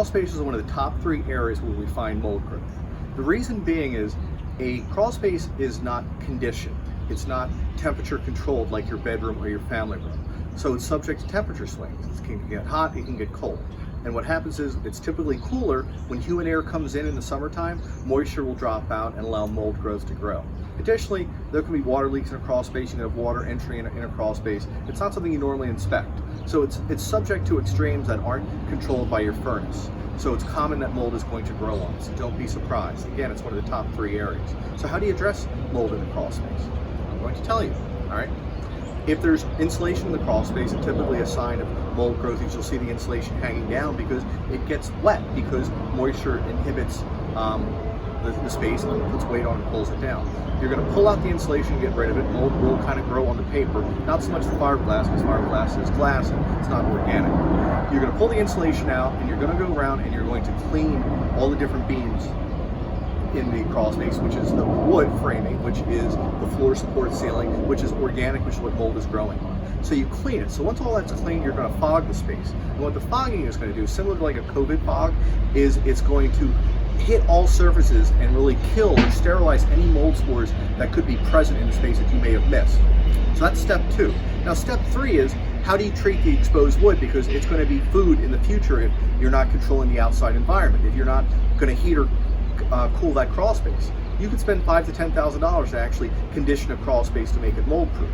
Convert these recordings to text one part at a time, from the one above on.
crawl spaces are one of the top 3 areas where we find mold growth. The reason being is a crawl space is not conditioned. It's not temperature controlled like your bedroom or your family room. So it's subject to temperature swings. It can get hot, it can get cold. And what happens is it's typically cooler. When humid air comes in the summertime, moisture will drop out and allow mold growth to grow. Additionally, there can be water leaks in a crawl space. You can have water entry in a crawl space. It's not something you normally inspect. So it's subject to extremes that aren't controlled by your furnace. So it's common that mold is going to grow on it, so don't be surprised. Again, it's one of the top 3 areas. So how do you address mold in the crawl space? I'm going to tell you, all right? If there's insulation in the crawl space, it's typically a sign of mold growth. You'll see the insulation hanging down because it gets wet, because moisture inhibits the space and puts weight on it and pulls it down. You're going to pull out the insulation, get rid of it. Mold will kind of grow on the paper, not so much the fiberglass, because fiberglass is glass and it's not organic. You're going to pull the insulation out and you're going to go around and you're going to clean all the different beams in the crawl space, which is the wood framing, which is the floor support ceiling, which is organic, which is what mold is growing on. So you clean it. So once all that's cleaned, you're going to fog the space. And what the fogging is going to do, similar to like a COVID fog, is it's going to hit all surfaces and really kill or sterilize any mold spores that could be present in the space that you may have missed. So that's step 2. Now step 3 is, how do you treat the exposed wood? Because it's going to be food in the future if you're not controlling the outside environment, if you're not going to heat or cool that crawl space. You could spend $5,000 to $10,000 to actually condition a crawl space to make it mold proof.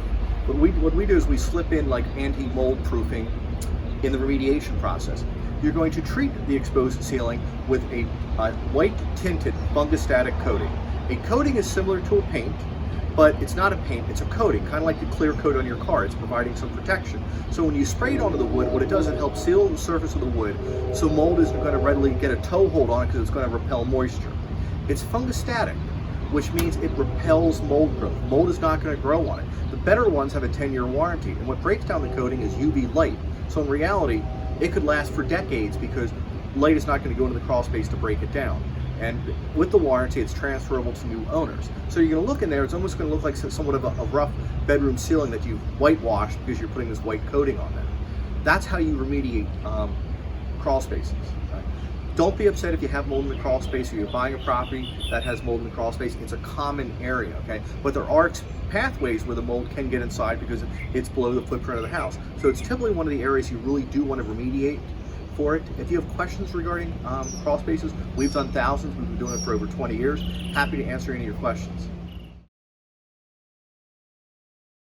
What we do is we slip in like anti-mold proofing in the remediation process. You're going to treat the exposed ceiling with a white tinted fungostatic coating. A coating is similar to a paint, but it's not a paint, it's a coating, kind of like the clear coat on your car. It's providing some protection. So when you spray it onto the wood, what it does, it helps seal the surface of the wood so mold isn't going to readily get a toehold on it because it's going to repel moisture. It's fungostatic, which means it repels mold growth. Mold is not going to grow on it. The better ones have a 10-year warranty, and what breaks down the coating is UV light. So in reality, it could last for decades because light is not going to go into the crawl space to break it down. And with the warranty, it's transferable to new owners. So you're going to look in there, it's almost going to look like somewhat of a rough bedroom ceiling that you whitewashed because you're putting this white coating on there. That's how you remediate crawl spaces. Right? Don't be upset if you have mold in the crawl space or you're buying a property that has mold in the crawl space. It's a common area, okay? But there are pathways where the mold can get inside because it's below the footprint of the house. So it's typically one of the areas you really do want to remediate for it. If you have questions regarding crawl spaces, we've done thousands. We've been doing it for over 20 years. Happy to answer any of your questions.